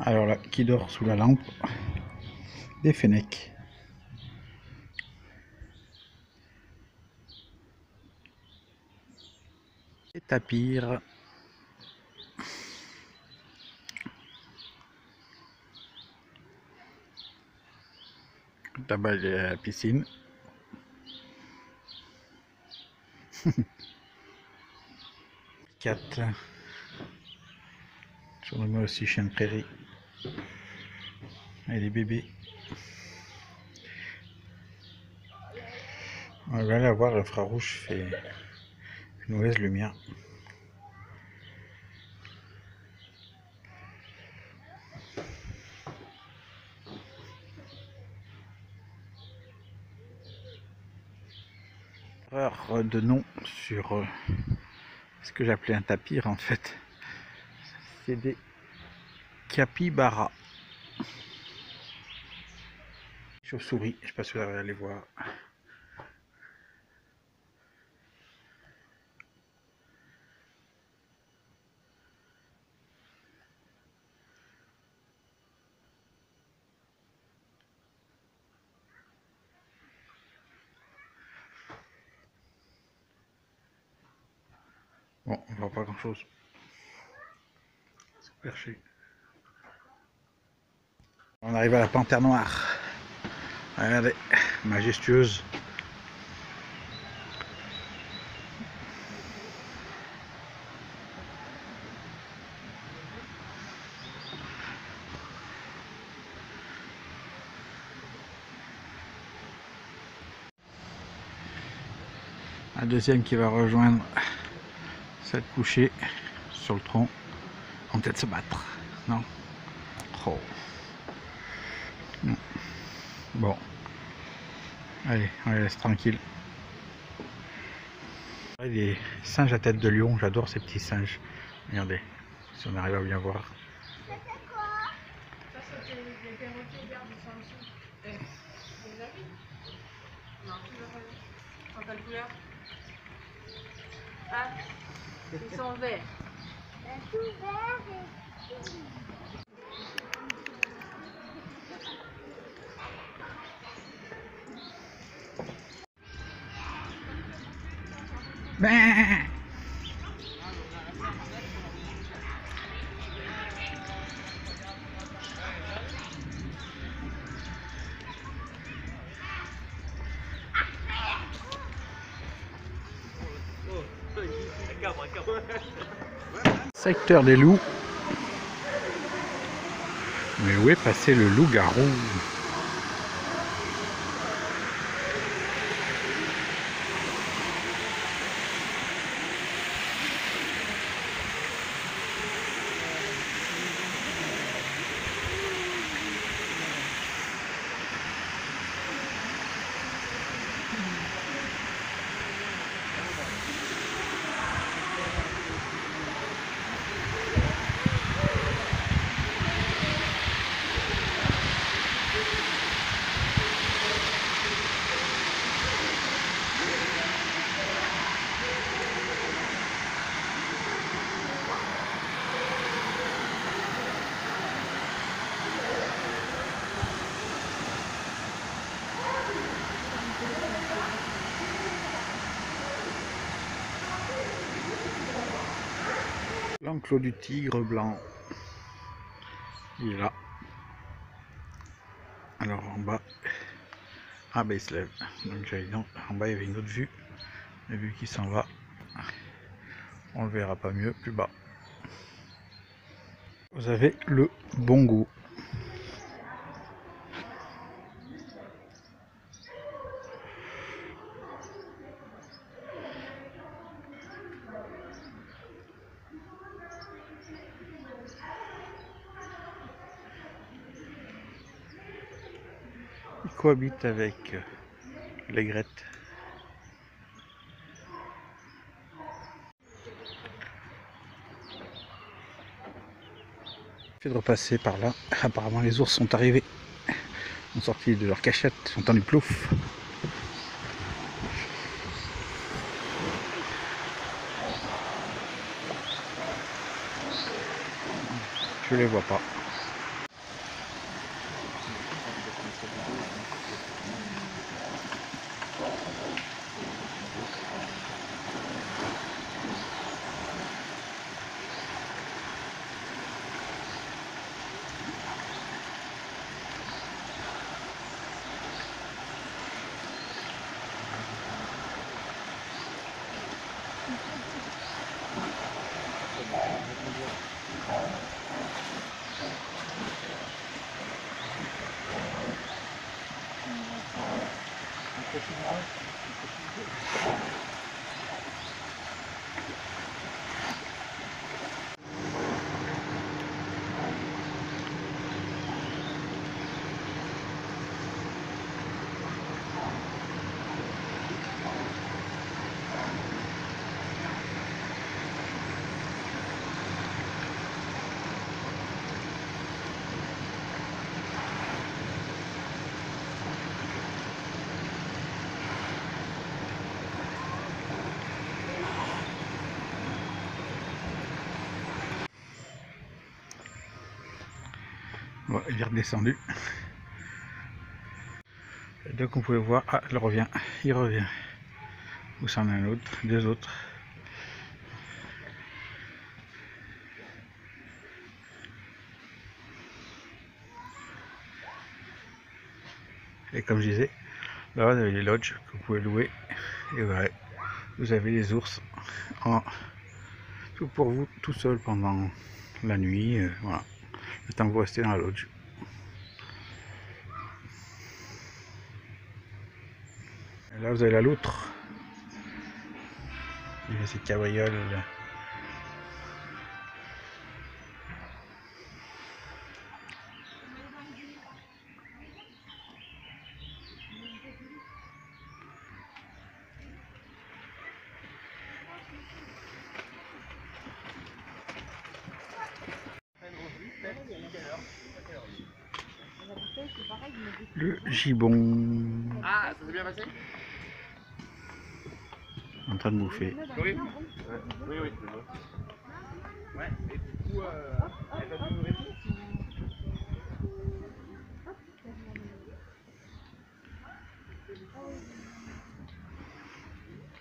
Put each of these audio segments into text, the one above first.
Alors là, qui dort sous la lampe? Des fennecs. Des tapirs. Là-bas, il y a la piscine. Quatre. Surnommé aussi chien de prairie. Et les bébés. On va aller voir, l'infrarouge fait une mauvaise lumière. Erreur de nom sur ce que j'appelais un tapir, en fait. C'est des capybaras. Chauve-souris, je ne sais pas si vous allez voir. Bon, on voit pas grand chose. C'est perché. On arrive à la panthère noire. Regardez, majestueuse. Un deuxième qui va rejoindre cette couchée sur le tronc. On va peut-être se battre, non? Oh. Non. Bon. Allez, on les laisse tranquilles. Les singes à tête de lion, j'adore ces petits singes. Regardez, si on arrive à bien voir. Ça c'est quoi? Ça c'était des perroquets verts de Samsung. Vous les avez? Non, tu l'as pas vu. En quelle couleur? Ah, ils sont verts. Tout vert et tout. Ben secteur des loups. Mais où est passé le loup-garou? L'enclos du tigre blanc. Il est là. Alors en bas. Ah ben il se lève. Donc en bas il y avait une autre vue. La vue qui s'en va. On le verra pas mieux plus bas. Vous avez le bon goût. Il cohabite avec l'aigrette. Fait de repasser par là. Apparemment les ours sont arrivés. Ils sont sortis de leur cachette, ils ont entendu plouf. Je les vois pas. Bon, il est redescendu. Et donc on pouvait voir, ah, il revient. Où c'en a un autre, deux autres. Et comme je disais, là vous avez les lodges que vous pouvez louer. Et voilà, vous avez les ours tout pour vous, tout seul pendant la nuit. Voilà, le temps que vous restez dans la lodge. Et là vous avez la loutre. Il y a ces cabrioles. Le gibbon. Ah, ça s'est bien passé? En train de bouffer. Oui, oui, oui. Ouais, et du coup, elle va nous répondre.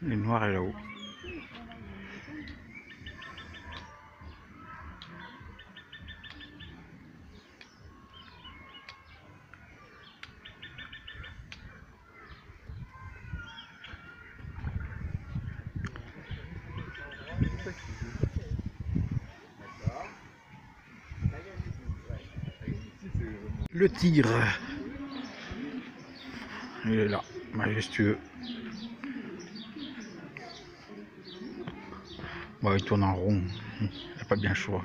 Le noir est là-haut. Le tigre, il est là, majestueux. Bon, il tourne en rond, il n'a pas bien le choix.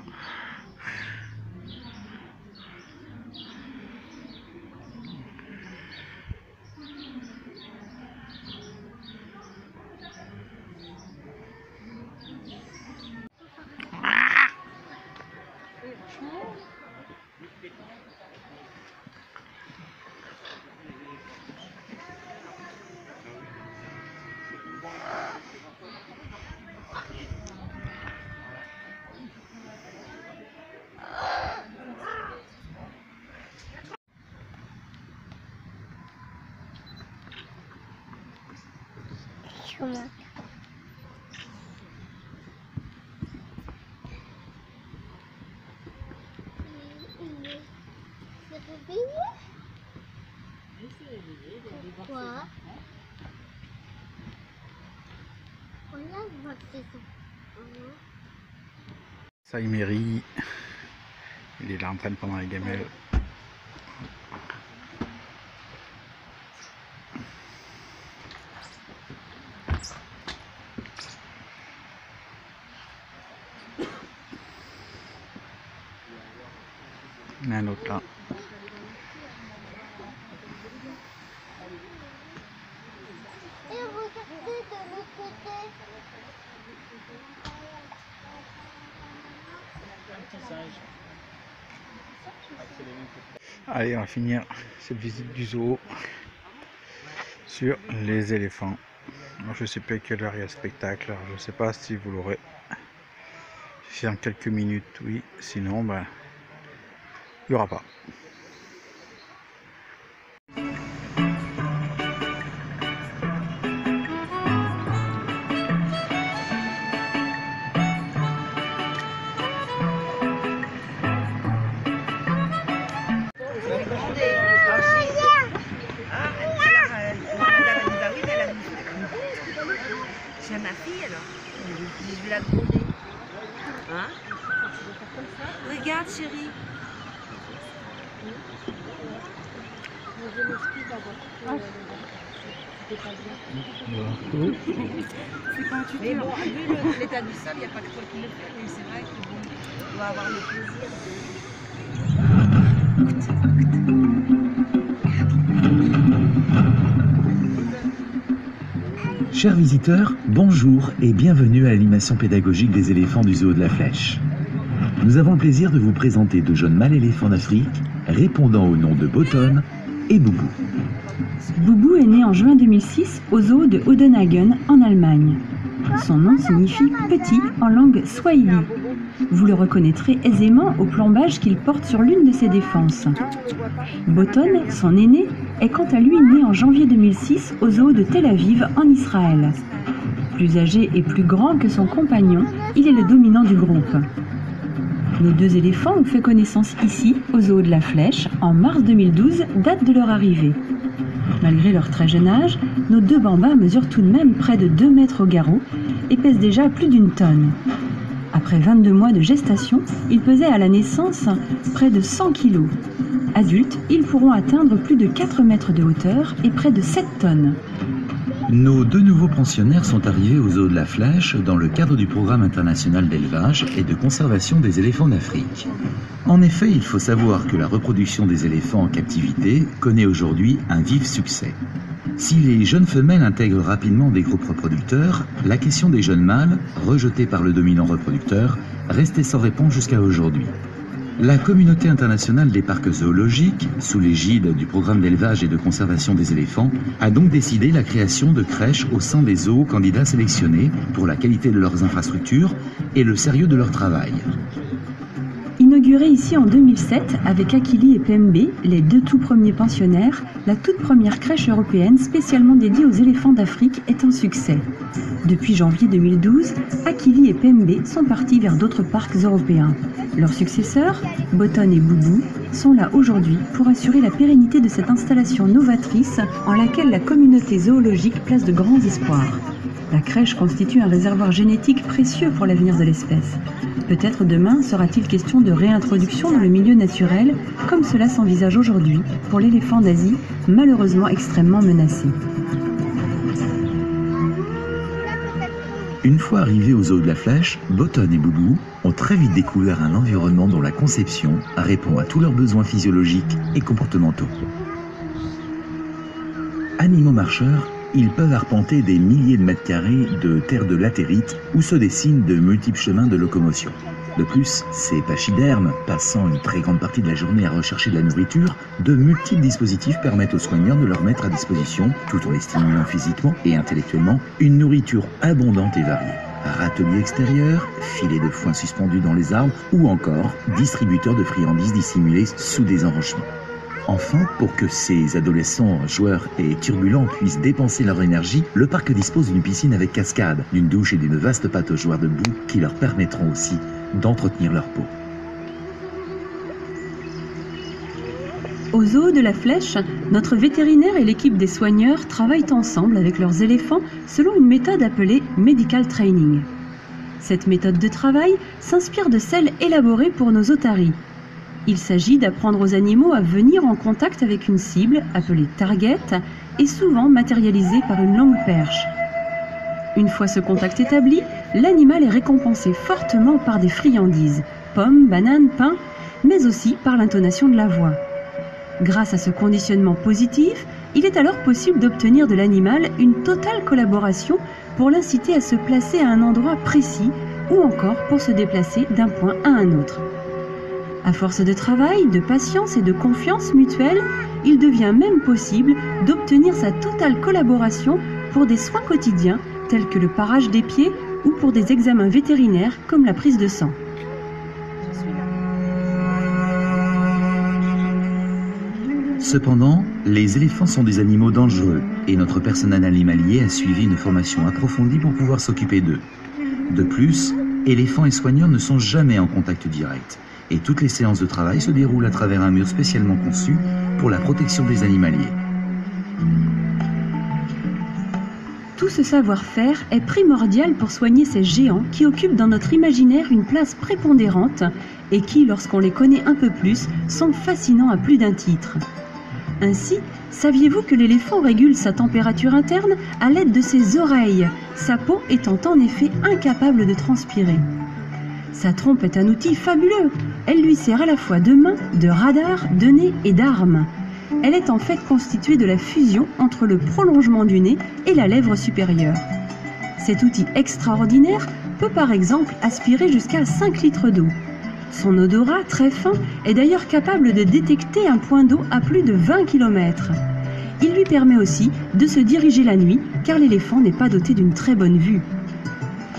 Pourquoi? Regarde, Ça, il mérite. Il est là en train de prendre les gamelles. Il y en a un autre là. Et regardez de l'autre côté. Un petit singe. Allez, on va finir cette visite du zoo sur les éléphants. Alors, je ne sais plus à quelle heure il y a le spectacle. Alors, je ne sais pas si vous l'aurez. Si en quelques minutes, oui. Sinon, ben, il n'y aura pas. C'est ma fille alors. Je vais la gronder. Hein? Regarde chérie. C'est quand tu mais bon, vu l'état du sol, il n'y a pas que toi qui le fais, mais c'est vrai que bon, on doit avoir le plaisir Chers visiteurs, bonjour et bienvenue à l'animation pédagogique des éléphants du zoo de la Flèche. Nous avons le plaisir de vous présenter deux jeunes mâles éléphants d'Afrique, répondant au nom de Boton et Boubou. Boubou est né en juin 2006 au zoo de Odenhagen en Allemagne. Son nom signifie petit en langue swahili. Vous le reconnaîtrez aisément au plombage qu'il porte sur l'une de ses défenses. Boton, son aîné, est quant à lui né en janvier 2006 au zoo de Tel Aviv en Israël. Plus âgé et plus grand que son compagnon, il est le dominant du groupe. Nos deux éléphants ont fait connaissance ici, au zoo de la Flèche, en mars 2012, date de leur arrivée. Malgré leur très jeune âge, nos deux bambins mesurent tout de même près de 2 mètres au garrot et pèsent déjà plus d'1 tonne. Après 22 mois de gestation, ils pesaient à la naissance près de 100 kg. Adultes, ils pourront atteindre plus de 4 mètres de hauteur et près de 7 tonnes. Nos deux nouveaux pensionnaires sont arrivés au zoo de la Flèche dans le cadre du programme international d'élevage et de conservation des éléphants d'Afrique. En effet, il faut savoir que la reproduction des éléphants en captivité connaît aujourd'hui un vif succès. Si les jeunes femelles intègrent rapidement des groupes reproducteurs, la question des jeunes mâles, rejetés par le dominant reproducteur, restait sans réponse jusqu'à aujourd'hui. La communauté internationale des parcs zoologiques, sous l'égide du programme d'élevage et de conservation des éléphants, a donc décidé la création de crèches au sein des zoos candidats sélectionnés pour la qualité de leurs infrastructures et le sérieux de leur travail. Inaugurée ici en 2007 avec Akili et PMB, les deux tout premiers pensionnaires, la toute première crèche européenne spécialement dédiée aux éléphants d'Afrique est un succès. Depuis janvier 2012, Akili et PMB sont partis vers d'autres parcs européens. Leurs successeurs, Boton et Boubou, sont là aujourd'hui pour assurer la pérennité de cette installation novatrice en laquelle la communauté zoologique place de grands espoirs. La crèche constitue un réservoir génétique précieux pour l'avenir de l'espèce. Peut-être demain sera-t-il question de réintroduction dans le milieu naturel, comme cela s'envisage aujourd'hui pour l'éléphant d'Asie, malheureusement extrêmement menacé. Une fois arrivés au zoo de la Flèche, Boton et Boubou ont très vite découvert un environnement dont la conception répond à tous leurs besoins physiologiques et comportementaux. Animaux marcheurs, ils peuvent arpenter des milliers de mètres carrés de terre de latérite où se dessinent de multiples chemins de locomotion. De plus, ces pachydermes, passant une très grande partie de la journée à rechercher de la nourriture, de multiples dispositifs permettent aux soigneurs de leur mettre à disposition, tout en les stimulant physiquement et intellectuellement, une nourriture abondante et variée. Râteliers extérieurs, filets de foin suspendus dans les arbres ou encore distributeurs de friandises dissimulés sous des enrochements. Enfin, pour que ces adolescents joueurs et turbulents puissent dépenser leur énergie, le parc dispose d'une piscine avec cascade, d'une douche et d'une vaste pâte aux joueurs de boue qui leur permettront aussi d'entretenir leur peau. Au zoo de la Flèche, notre vétérinaire et l'équipe des soigneurs travaillent ensemble avec leurs éléphants selon une méthode appelée Medical Training. Cette méthode de travail s'inspire de celle élaborée pour nos otaries. Il s'agit d'apprendre aux animaux à venir en contact avec une cible appelée target et souvent matérialisée par une longue perche. Une fois ce contact établi, l'animal est récompensé fortement par des friandises, pommes, bananes, pain, mais aussi par l'intonation de la voix. Grâce à ce conditionnement positif, il est alors possible d'obtenir de l'animal une totale collaboration pour l'inciter à se placer à un endroit précis ou encore pour se déplacer d'un point à un autre. À force de travail, de patience et de confiance mutuelle, il devient même possible d'obtenir sa totale collaboration pour des soins quotidiens tels que le parage des pieds ou pour des examens vétérinaires comme la prise de sang. Cependant, les éléphants sont des animaux dangereux et notre personnel animalier a suivi une formation approfondie pour pouvoir s'occuper d'eux. De plus, éléphants et soigneurs ne sont jamais en contact direct et toutes les séances de travail se déroulent à travers un mur spécialement conçu pour la protection des animaliers. Tout ce savoir-faire est primordial pour soigner ces géants qui occupent dans notre imaginaire une place prépondérante et qui, lorsqu'on les connaît un peu plus, sont fascinants à plus d'un titre. Ainsi, saviez-vous que l'éléphant régule sa température interne à l'aide de ses oreilles, sa peau étant en effet incapable de transpirer? Sa trompe est un outil fabuleux. Elle lui sert à la fois de main, de radar, de nez et d'arme. Elle est en fait constituée de la fusion entre le prolongement du nez et la lèvre supérieure. Cet outil extraordinaire peut par exemple aspirer jusqu'à 5 litres d'eau. Son odorat très fin est d'ailleurs capable de détecter un point d'eau à plus de 20 km. Il lui permet aussi de se diriger la nuit car l'éléphant n'est pas doté d'une très bonne vue.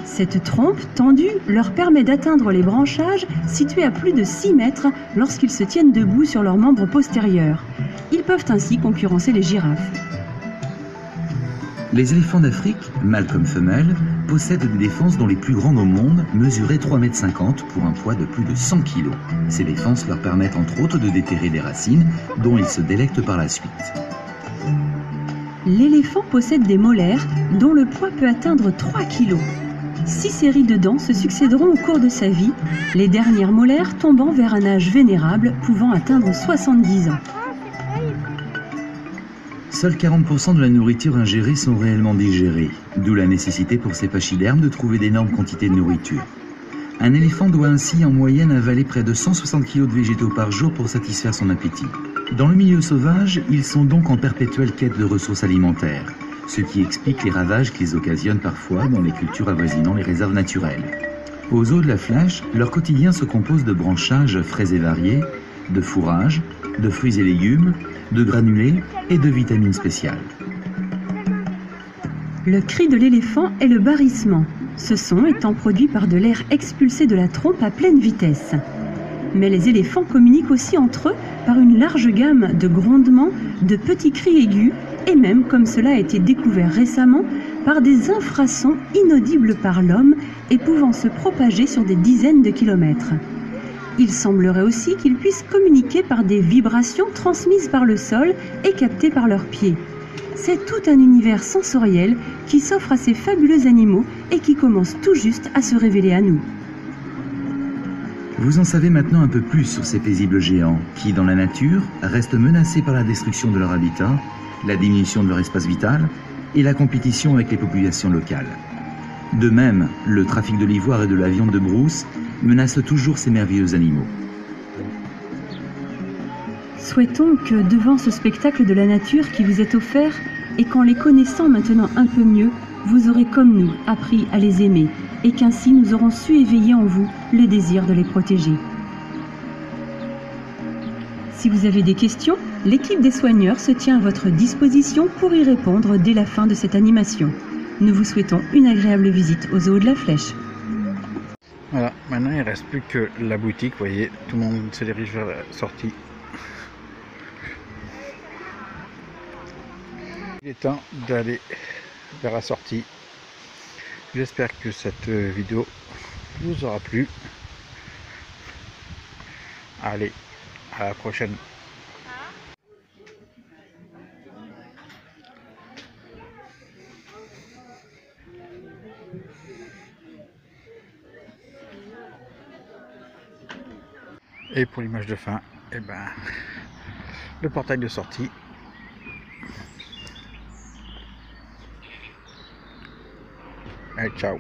Cette trompe tendue leur permet d'atteindre les branchages situés à plus de 6 mètres lorsqu'ils se tiennent debout sur leurs membres postérieurs. Ils peuvent ainsi concurrencer les girafes. Les éléphants d'Afrique, mâles comme femelles, possèdent des défenses dont les plus grandes au monde mesuraient 3,50 m pour un poids de plus de 100 kg. Ces défenses leur permettent entre autres de déterrer des racines dont ils se délectent par la suite. L'éléphant possède des molaires dont le poids peut atteindre 3 kg. 6 séries de dents se succéderont au cours de sa vie, les dernières molaires tombant vers un âge vénérable pouvant atteindre 70 ans. Seuls 40% de la nourriture ingérée sont réellement digérées, d'où la nécessité pour ces pachydermes de trouver d'énormes quantités de nourriture. Un éléphant doit ainsi en moyenne avaler près de 160 kg de végétaux par jour pour satisfaire son appétit. Dans le milieu sauvage, ils sont donc en perpétuelle quête de ressources alimentaires, ce qui explique les ravages qu'ils occasionnent parfois dans les cultures avoisinant les réserves naturelles. Aux zoos de la Flèche, leur quotidien se compose de branchages frais et variés, de fourrage, de fruits et légumes, de granulés et de vitamines spéciales. Le cri de l'éléphant est le barrissement, ce son étant produit par de l'air expulsé de la trompe à pleine vitesse. Mais les éléphants communiquent aussi entre eux par une large gamme de grondements, de petits cris aigus et même, comme cela a été découvert récemment, par des infrasons inaudibles par l'homme et pouvant se propager sur des dizaines de kilomètres. Il semblerait aussi qu'ils puissent communiquer par des vibrations transmises par le sol et captées par leurs pieds. C'est tout un univers sensoriel qui s'offre à ces fabuleux animaux et qui commence tout juste à se révéler à nous. Vous en savez maintenant un peu plus sur ces paisibles géants qui, dans la nature, restent menacés par la destruction de leur habitat, la diminution de leur espace vital et la compétition avec les populations locales. De même, le trafic de l'ivoire et de la viande de brousse menace toujours ces merveilleux animaux. Souhaitons que devant ce spectacle de la nature qui vous est offert, et qu'en les connaissant maintenant un peu mieux, vous aurez comme nous appris à les aimer, et qu'ainsi nous aurons su éveiller en vous le désir de les protéger. Si vous avez des questions, l'équipe des soigneurs se tient à votre disposition pour y répondre dès la fin de cette animation. Nous vous souhaitons une agréable visite au zoo de la Flèche. Voilà, maintenant il ne reste plus que la boutique, vous voyez, tout le monde se dirige vers la sortie. Il est temps d'aller vers la sortie. J'espère que cette vidéo vous aura plu. Allez, à la prochaine. Et pour l'image de fin, eh ben, le portail de sortie. Allez, ciao.